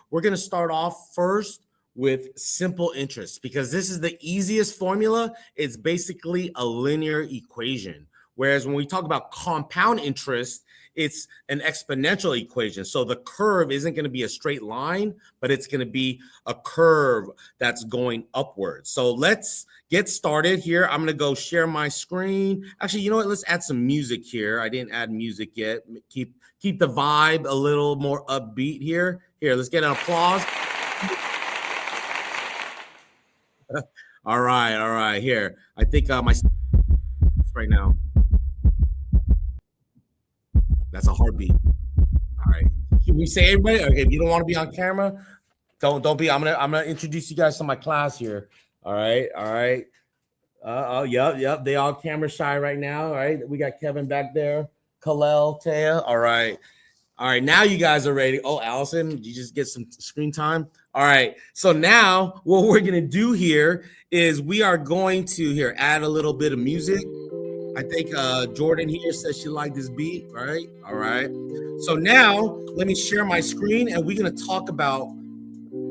we're going to start off first with simple interest because this is the easiest formula. It's basically a linear equation. Whereas when we talk about compound interest, it's an exponential equation. So the curve isn't going to be a straight line, but it's going to be a curve that's going upwards. So let's get started here. I'm going to go share my screen. Actually, you know what? Let's add some music here. I didn't add music yet. Keep the vibe a little more upbeat here. Here, let's get an applause. All right. Here, I think my right now. That's a heartbeat. All right. Should we say everybody? Okay, if you don't want to be on camera, don't be. I'm gonna introduce you guys to my class here. All right. Oh, yep. They all camera shy right now. All right. We got Kevin back there. Kalel, Taya. All right. Now you guys are ready. Oh, Allison, did you just get some screen time? All right. So now what we're going to do here is we are going to here add a little bit of music. I think Jordan here says she liked this beat, right? All right. So now let me share my screen and we're going to talk about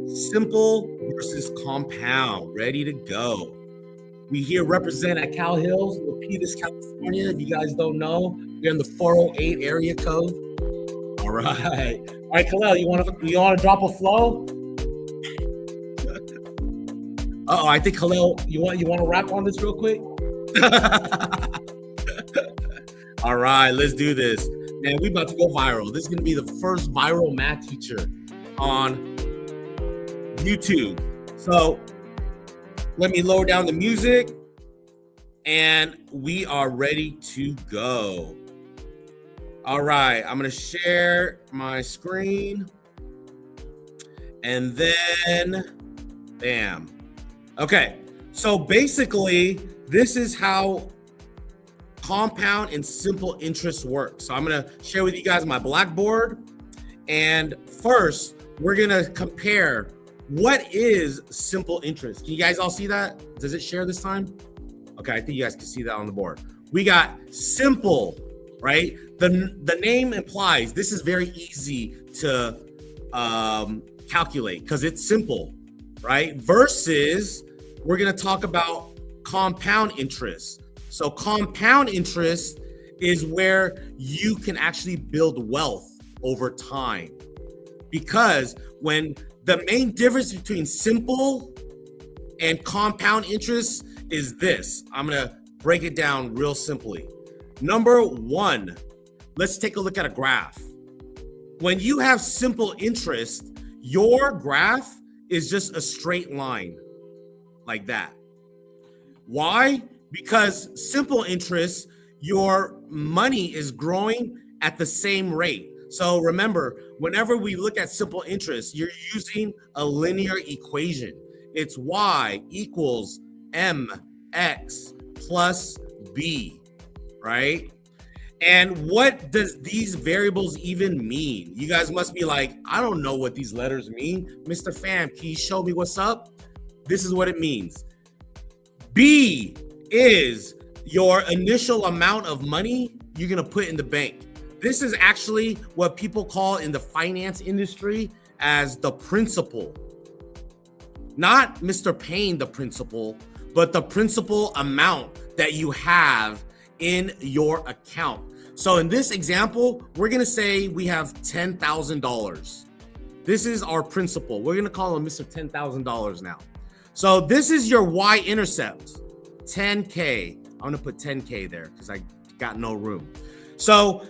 simple versus compound. Ready to go. We here represent at Cal Hills, Milpitas, California. If you guys don't know, we're in the 408 area code. All right, Kalel, you want to drop a flow? I think Kalel, you want to rap on this real quick? All right, let's do this. Man, we about to go viral. This is gonna be the first viral math teacher on YouTube. So let me lower down the music and we are ready to go. All right, I'm gonna share my screen and then bam. Okay, so basically this is how compound and simple interest work. So I'm gonna share with you guys my Blackboard. And first, we're gonna compare what is simple interest. Can you guys all see that? Does it share this time? Okay, I think you guys can see that on the board. We got simple, right? The name implies this is very easy to calculate because it's simple, right? Versus we're gonna talk about compound interest. So compound interest is where you can actually build wealth over time. Because when the main difference between simple and compound interest is this. I'm gonna break it down real simply. Number one, let's take a look at a graph. When you have simple interest, your graph is just a straight line like that. Why? Because simple interest, your money is growing at the same rate. So remember, whenever we look at simple interest, you're using a linear equation. It's y equals mx plus b, right? And what does these variables even mean? You guys must be like, I don't know what these letters mean. Mr. Pham, can you show me what's up? This is what it means. B is your initial amount of money you're gonna put in the bank. This is actually what people call in the finance industry as the principal. Not Mr. Payne, the principal, but the principal amount that you have in your account. So in this example, we're gonna say we have $10,000. This is our principal. We're gonna call him Mr. $10,000 now. So this is your y-intercept, 10K. I'm gonna put 10K there because I got no room. So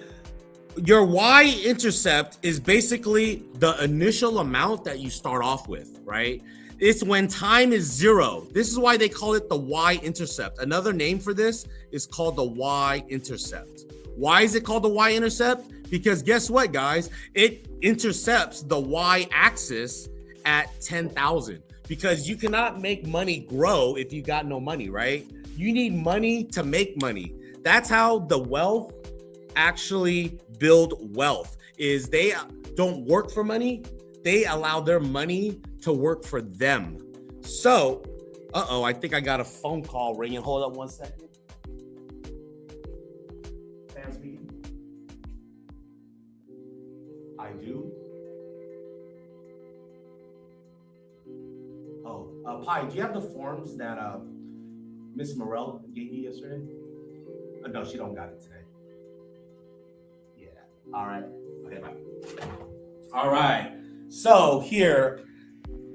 your y-intercept is basically the initial amount that you start off with, right? It's when time is zero. This is why they call it the y-intercept. Another name for this is called the y-intercept. Why is it called the y-intercept? Because guess what, guys? It intercepts the y-axis at 10,000. Because you cannot make money grow if you got no money, right? You need money to make money. That's how the wealth actually build wealth, is they don't work for money. They allow their money to work for them. So, I think I got a phone call ringing. Hold up one second. Sam speaking. I do. Pi, do you have the forms that Miss Morell gave you yesterday? No, she don't got it today. Yeah. All right. Okay, bye. All right. So here,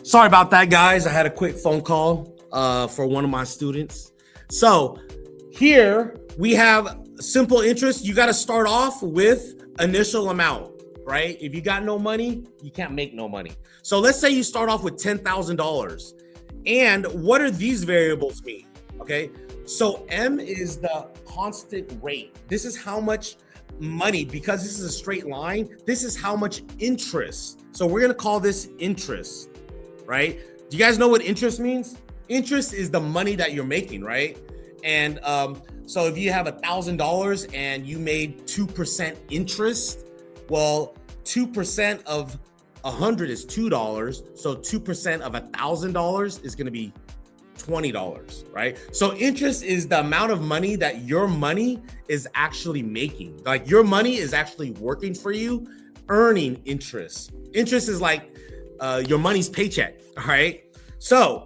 sorry about that, guys. I had a quick phone call for one of my students. So here we have simple interest. You got to start off with initial amount, right? If you got no money, you can't make no money. So let's say you start off with $10,000. And what are these variables mean? Okay. So M is the constant rate. This is how much money, because this is a straight line, this is how much interest. So we're going to call this interest, right? Do you guys know what interest means? Interest is the money that you're making, right? And so if you have $1,000 and you made 2% interest, well, 2% of 100 is $2. So 2% of $1,000 is going to be $20, right? So interest is the amount of money that your money is actually making. Like your money is actually working for you, earning interest. Interest is like your money's paycheck, all right? So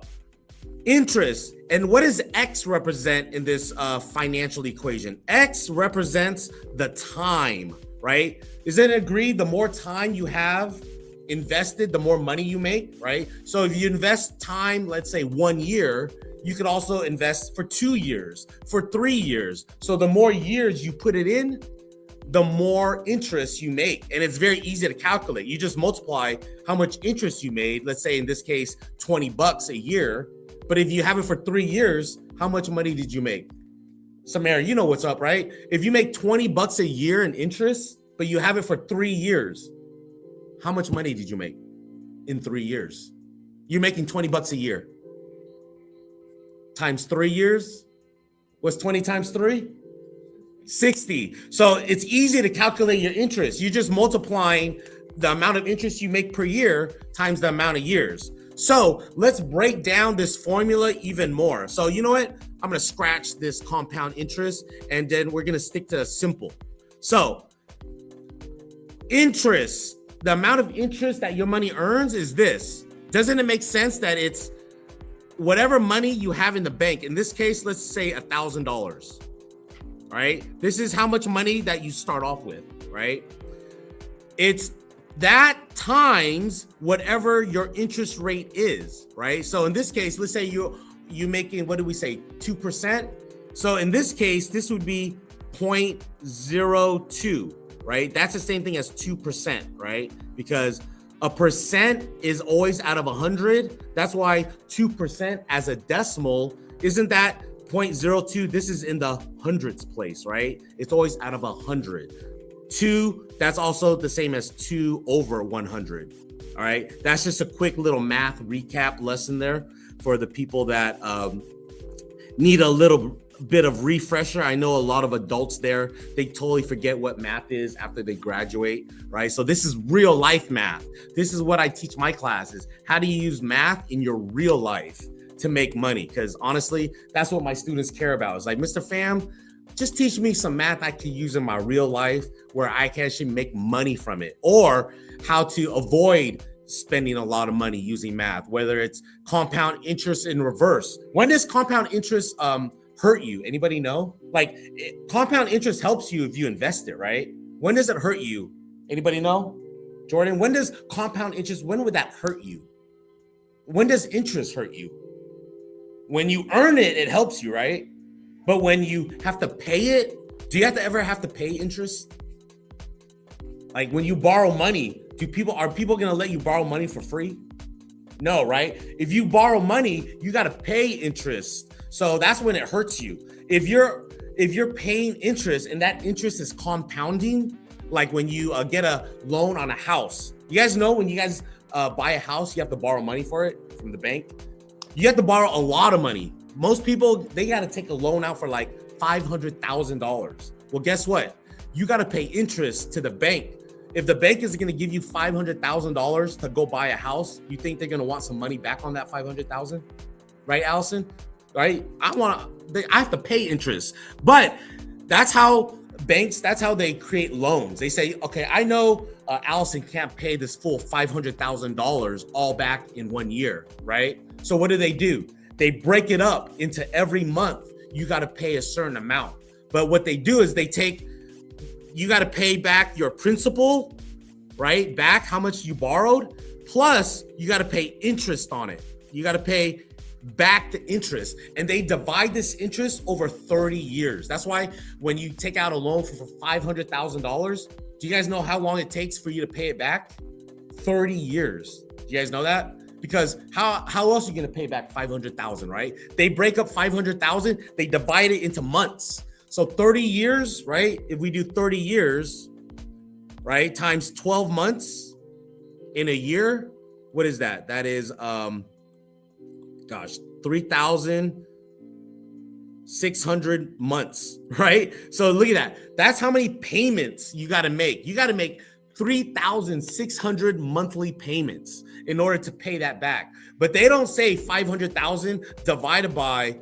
interest, and what does X represent in this financial equation? X represents the time, right? Is it agreed the more time you have invested, the more money you make, right? So if you invest time, let's say 1 year, you could also invest for 2 years, for 3 years. So the more years you put it in, the more interest you make. And it's very easy to calculate. You just multiply how much interest you made. Let's say in this case, $20 a year. But if you have it for 3 years, how much money did you make? Samara, you know what's up, right? If you make $20 a year in interest, but you have it for 3 years, how much money did you make in 3 years? You're making $20 a year. Times 3 years? What's 20 times 3? 60. So it's easy to calculate your interest. You're just multiplying the amount of interest you make per year times the amount of years. So let's break down this formula even more. So you know what? I'm going to scratch this compound interest and then we're going to stick to simple. So interest, the amount of interest that your money earns is this. Doesn't it make sense that it's whatever money you have in the bank? In this case, let's say $1,000. Right? This is how much money that you start off with, right? It's that times whatever your interest rate is, right? So in this case, let's say you making, what do we say, 2%? So in this case, this would be 0.02, right? That's the same thing as 2%, right? Because a percent is always out of 100. That's why 2% as a decimal, isn't that 0.02? This is in the hundreds place, right? It's always out of 100. 2, that's also the same as 2 over 100. All right. That's just a quick little math recap lesson there for the people that need a little bit of refresher. I know a lot of adults there, they totally forget what math is after they graduate, right? So this is real life math. This is what I teach my classes. How do you use math in your real life to make money? Because honestly, that's what my students care about. It's like, Mr. Pham, just teach me some math I can use in my real life where I can actually make money from it, or how to avoid spending a lot of money using math, whether it's compound interest in reverse. When does compound interest hurt you? Anybody know? Like compound interest helps you if you invest it, right? When does it hurt you? Anybody know? Jordan, when does compound interest, when would that hurt you? When does interest hurt you? When you earn it, it helps you, right? But when you have to pay it, do you ever have to pay interest? Like when you borrow money, are people going to let you borrow money for free? No, right? If you borrow money, you got to pay interest. So that's when it hurts you. If you're paying interest and that interest is compounding, like when you get a loan on a house. You guys know when you guys buy a house, you have to borrow money for it from the bank. You have to borrow a lot of money. Most people, they got to take a loan out for like $500,000. Well, guess what? You got to pay interest to the bank. If the bank is going to give you $500,000 to go buy a house, you think they're going to want some money back on that $500,000? Right, Allison? Right? I have to pay interest. But that's how banks, that's how they create loans. They say, okay, I know Allison can't pay this full $500,000 all back in 1 year, right? So what do? They break it up into every month. You got to pay a certain amount. But what they do is you got to pay back your principal, right? Back how much you borrowed, plus you got to pay interest on it. You got to pay back the interest, and they divide this interest over 30 years. That's why when you take out a loan for $500,000, do you guys know how long it takes for you to pay it back? 30 years. Do you guys know that? Because how else are you going to pay back 500,000, right? They break up 500,000, they divide it into months. So 30 years, right? If we do 30 years, right, times 12 months in a year, what is that? That is 3,600 months, right? So look at that. That's how many payments you got to make. You got to make 3,600 monthly payments in order to pay that back. But they don't say 500,000 divided by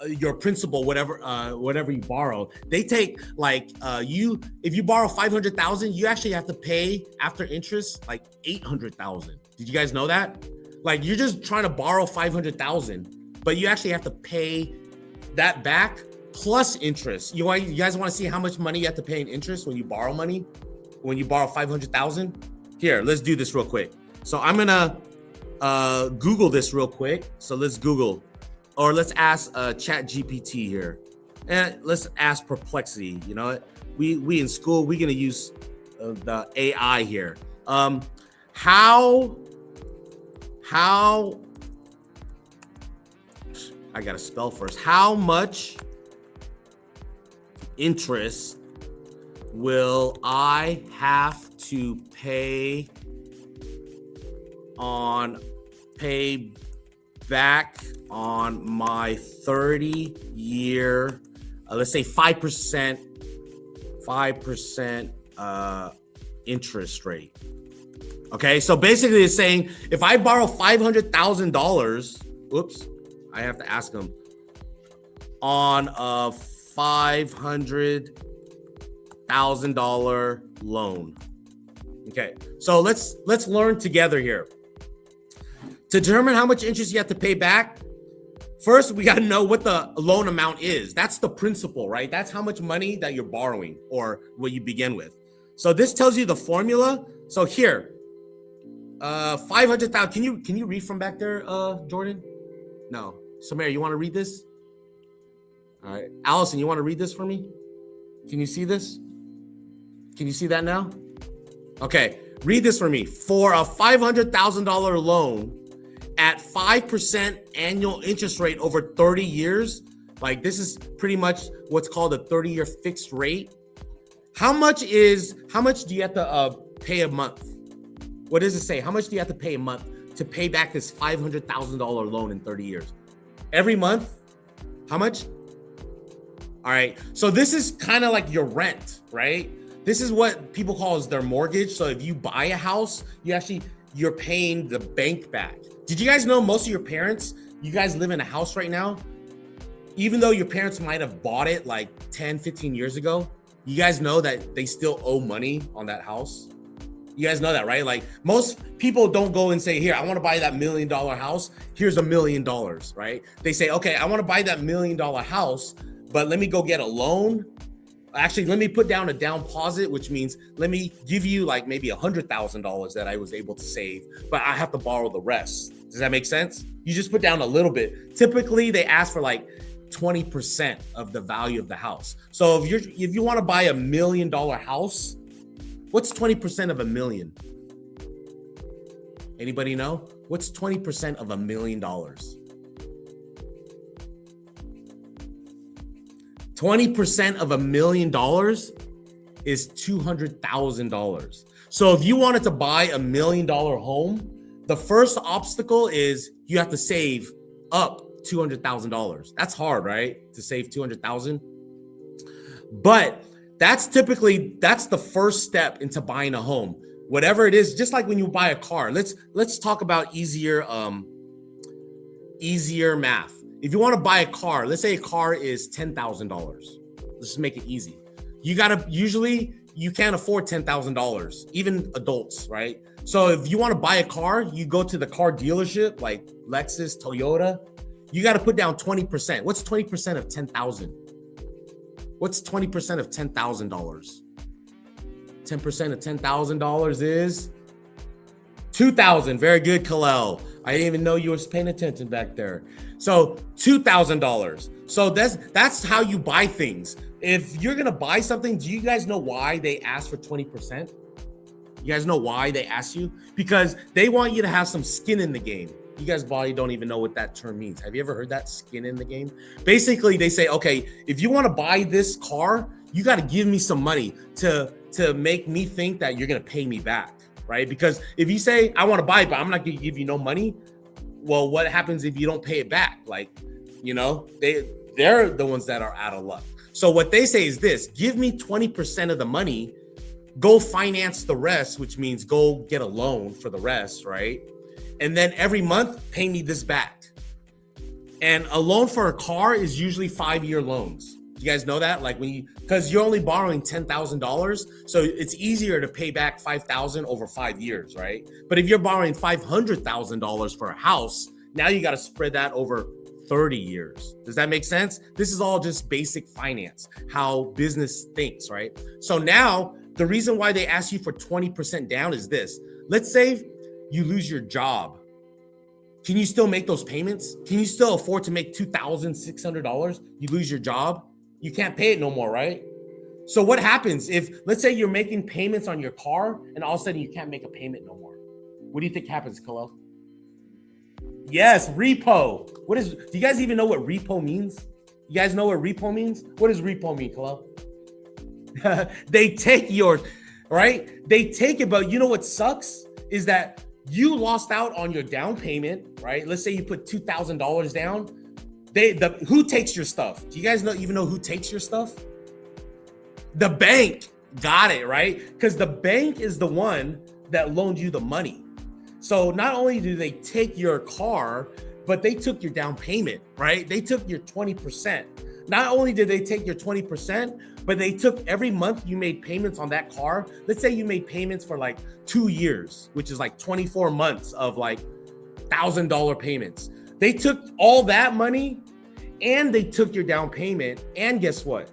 your principal, whatever you borrow. They take if you borrow 500,000, you actually have to pay after interest like 800,000. Did you guys know that? Like, you're just trying to borrow 500,000, but you actually have to pay that back plus interest. You guys want to see how much money you have to pay in interest when you borrow money? When you borrow 500,000? Here, let's do this real quick. So I'm gonna Google this real quick. So let's Google, or let's ask ChatGPT here, and let's ask Perplexity. You know, we in school, we're gonna use the AI here. How I gotta spell first. How much interest will I have to pay back on my 30-year, let's say 5% interest rate? Okay, so basically it's saying if I borrow $500,000, whoops, I have to ask them, on a $500,000 loan. Okay, so let's learn together here. To determine how much interest you have to pay back, first we got to know what the loan amount is. That's the principal, right? That's how much money that you're borrowing, or what you begin with. So this tells you the formula. So here, 500,000. Can you read from back there, Jordan? No. Samir, you want to read this? All right. Allison, you want to read this for me? Can you see this? Can you see that now? Okay. Read this for me. For a $500,000 loan at 5% annual interest rate over 30 years, like this is pretty much what's called a 30-year fixed rate. How much do you have to pay a month? What does it say? How much do you have to pay a month to pay back this $500,000 loan in 30 years? Every month? How much? All right. So this is kind of like your rent, right? This is what people call as their mortgage. So if you buy a house, you're paying the bank back. Did you guys know most of your parents, you guys live in a house right now, even though your parents might have bought it like 10, 15 years ago, you guys know that they still owe money on that house? You guys know that, right? Like, most people don't go and say, here, I want to buy that $1 million house. Here's $1 million, right? They say, okay, I want to buy that $1 million house, but let me go get a loan. Actually, let me put down a down deposit, which means let me give you like maybe $100,000 that I was able to save, but I have to borrow the rest. Does that make sense? You just put down a little bit. Typically, they ask for like 20% of the value of the house. So if you want to buy $1 million house, what's 20% of $1 million? Anybody know? What's 20% of $1 million? 20% of $1 million is $200,000. So if you wanted to buy $1 million home, the first obstacle is you have to save up $200,000. That's hard, right? To save $200,000. But that's the first step into buying a home. Whatever it is, just like when you buy a car. Let's talk about easier math. If you want to buy a car, let's say a car is $10,000. Let's just make it easy. You can't afford $10,000, even adults, right? So if you want to buy a car, you go to the car dealership like Lexus, Toyota. You got to put down 20%. What's 20% of 10,000? What's 20% of $10,000? 10% of $10,000 is 2,000. Very good, Kalel. I didn't even know you were paying attention back there. So $2,000. So that's how you buy things. If you're gonna buy something, do you guys know why they ask for 20%? You guys know why they ask you? Because they want you to have some skin in the game. You guys probably don't even know what that term means. Have you ever heard that, skin in the game? Basically, they say, okay, if you want to buy this car, you got to give me some money to make me think that you're going to pay me back, right? Because if you say, I want to buy it, but I'm not going to give you no money, well, what happens if you don't pay it back? Like, you know, they're the ones that are out of luck. So what they say is this: give me 20% of the money, go finance the rest, which means go get a loan for the rest, right? And then every month, pay me this back. And a loan for a car is usually 5-year loans. You guys know that? Like because you're only borrowing $10,000, so it's easier to pay back $5,000 over 5 years, right? But if you're borrowing $500,000 for a house, now you got to spread that over 30 years. Does that make sense? This is all just basic finance, how business thinks, right? So now the reason why they ask you for 20% down is this. Let's say you lose your job. Can you still make those payments? Can you still afford to make $2,600? You lose your job, you can't pay it no more, right? So what happens if, let's say you're making payments on your car and all of a sudden you can't make a payment no more? What do you think happens, Kalel? Yes, repo. Do you guys even know what repo means? You guys know what repo means? What does repo mean, Kalel? They take yours, right? They take it, but you know what sucks is that you lost out on your down payment, right? Let's say you put $2,000 down. Who takes your stuff? Do you guys even know who takes your stuff? The bank. Got it, right? Because the bank is the one that loaned you the money. So not only do they take your car, but they took your down payment, right? They took your 20%. Not only did they take your 20%, but they took every month you made payments on that car. Let's say you made payments for like 2 years, which is like 24 months of like $1,000 payments. They took all that money and they took your down payment. And guess what?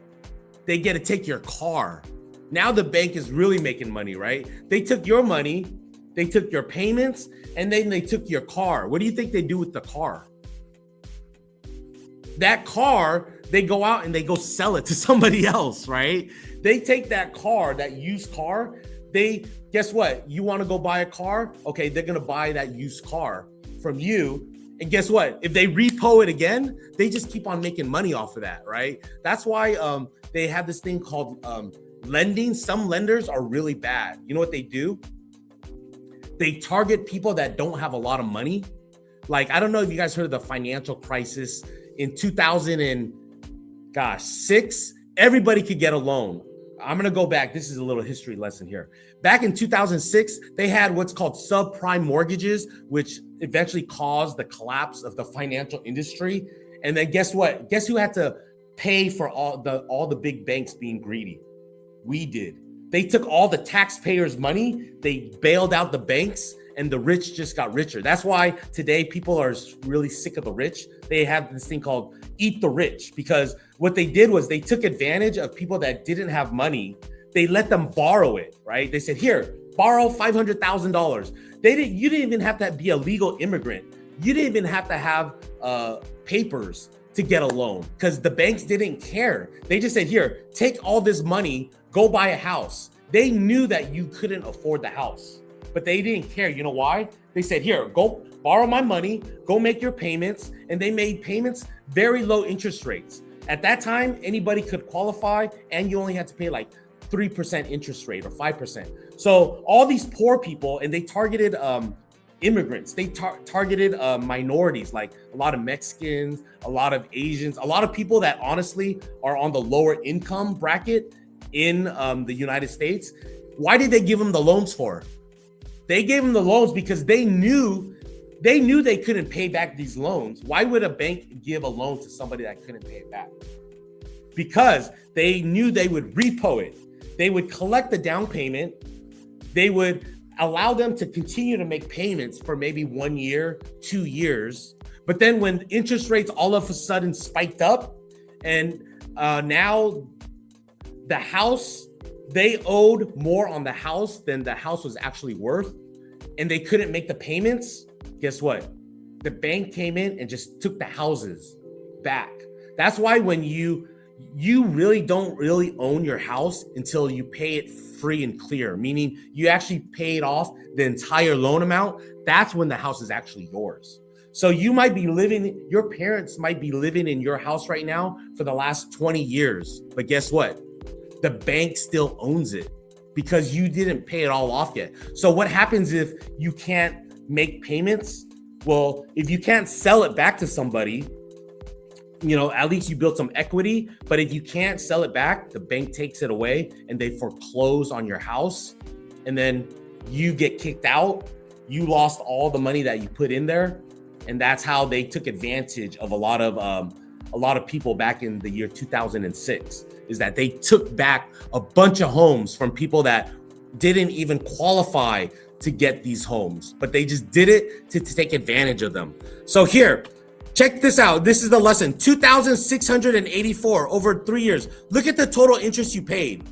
They get to take your car. Now the bank is really making money, right? They took your money, they took your payments, and then they took your car. What do you think they do with the car? That car, they go out and they go sell it to somebody else, right? They take that car, that used car, guess what? You want to go buy a car? Okay, they're going to buy that used car from you. And guess what? If they repo it again, they just keep on making money off of that, right? That's why they have this thing called lending. Some lenders are really bad. You know what they do? They target people that don't have a lot of money. Like, I don't know if you guys heard of the financial crisis in 2006. Everybody could get a loan. I'm going to go back. This is a little history lesson here. Back in 2006, they had what's called subprime mortgages, which eventually caused the collapse of the financial industry. And then guess what? Guess who had to pay for all the big banks being greedy? We did. They took all the taxpayers' money, they bailed out the banks, and the rich just got richer. That's why today people are really sick of the rich. They have this thing called eat the rich, because what they did was they took advantage of people that didn't have money. They let them borrow it, right? They said, here, borrow $500,000. You didn't even have to be a legal immigrant. You didn't even have to have papers to get a loan, because the banks didn't care. They just said, here, take all this money, go buy a house. They knew that you couldn't afford the house, but they didn't care. You know why? They said, here, go borrow my money, go make your payments. And they made payments, very low interest rates. At that time, anybody could qualify, and you only had to pay like 3% interest rate or 5%. So all these poor people, and they targeted immigrants, they targeted minorities, like a lot of Mexicans, a lot of Asians, a lot of people that honestly are on the lower income bracket in the United States. Why did they give them the loans for? They gave them the loans because they knew they couldn't pay back these loans. Why would a bank give a loan to somebody that couldn't pay it back? Because they knew they would repo it. They would collect the down payment. They would allow them to continue to make payments for maybe 1 year, 2 years. But then when interest rates all of a sudden spiked up, and now the house, they owed more on the house than the house was actually worth, and they couldn't make the payments. Guess what? The bank came in and just took the houses back. That's why when you really don't really own your house until you pay it free and clear, meaning you actually paid off the entire loan amount. That's when the house is actually yours. So you might be living, your parents might be living in your house right now for the last 20 years. But guess what? The bank still owns it because you didn't pay it all off yet. So what happens if you can't make payments? Well, if you can't sell it back to somebody, at least you built some equity. But if you can't sell it back, the bank takes it away and they foreclose on your house. And then you get kicked out. You lost all the money that you put in there. And that's how they took advantage of a lot of people back in the year 2006, is that they took back a bunch of homes from people that didn't even qualify to get these homes, but they just did it to take advantage of them. So here, check this out. This is the lesson. 2,684 over 3 years. Look at the total interest you paid.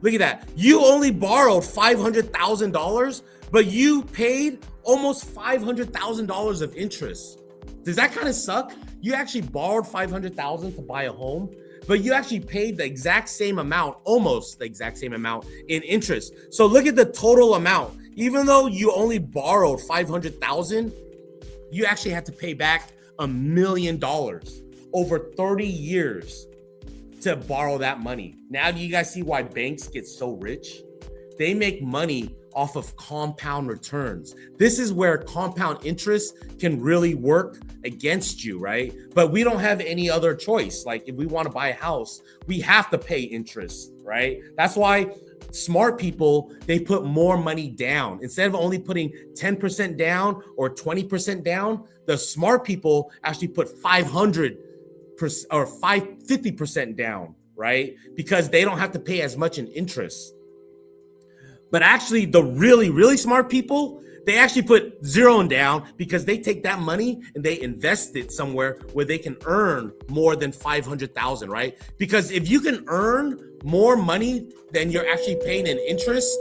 Look at that. You only borrowed $500,000, but you paid almost $500,000 of interest. Does that kind of suck? You actually borrowed $500,000 to buy a home, but you actually paid the exact same amount, almost the exact same amount in interest. So look at the total amount. Even though you only borrowed $500,000, you actually had to pay back $1 million over 30 years to borrow that money. Now, do you guys see why banks get so rich? They make money off of compound returns. This is where compound interest can really work against you, right? But we don't have any other choice. Like if we want to buy a house, we have to pay interest, right? That's why smart people, they put more money down. Instead of only putting 10% down or 20% down, the smart people actually put 500% or 50% down, right? Because they don't have to pay as much in interest. But actually, the really, really smart people, they actually put zero down because they take that money and they invest it somewhere where they can earn more than 500,000, right? Because if you can earn more money than you're actually paying in interest,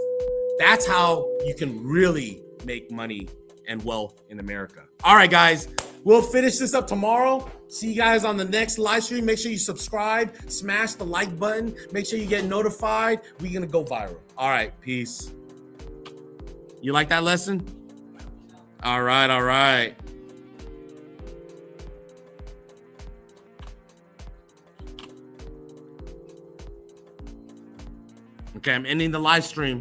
that's how you can really make money and wealth in America. All right, guys, we'll finish this up tomorrow. See you guys on the next live stream. Make sure you subscribe, smash the like button, make sure you get notified. We're gonna go viral. All right, peace. You like that lesson? All right, all right. Okay, I'm ending the live stream.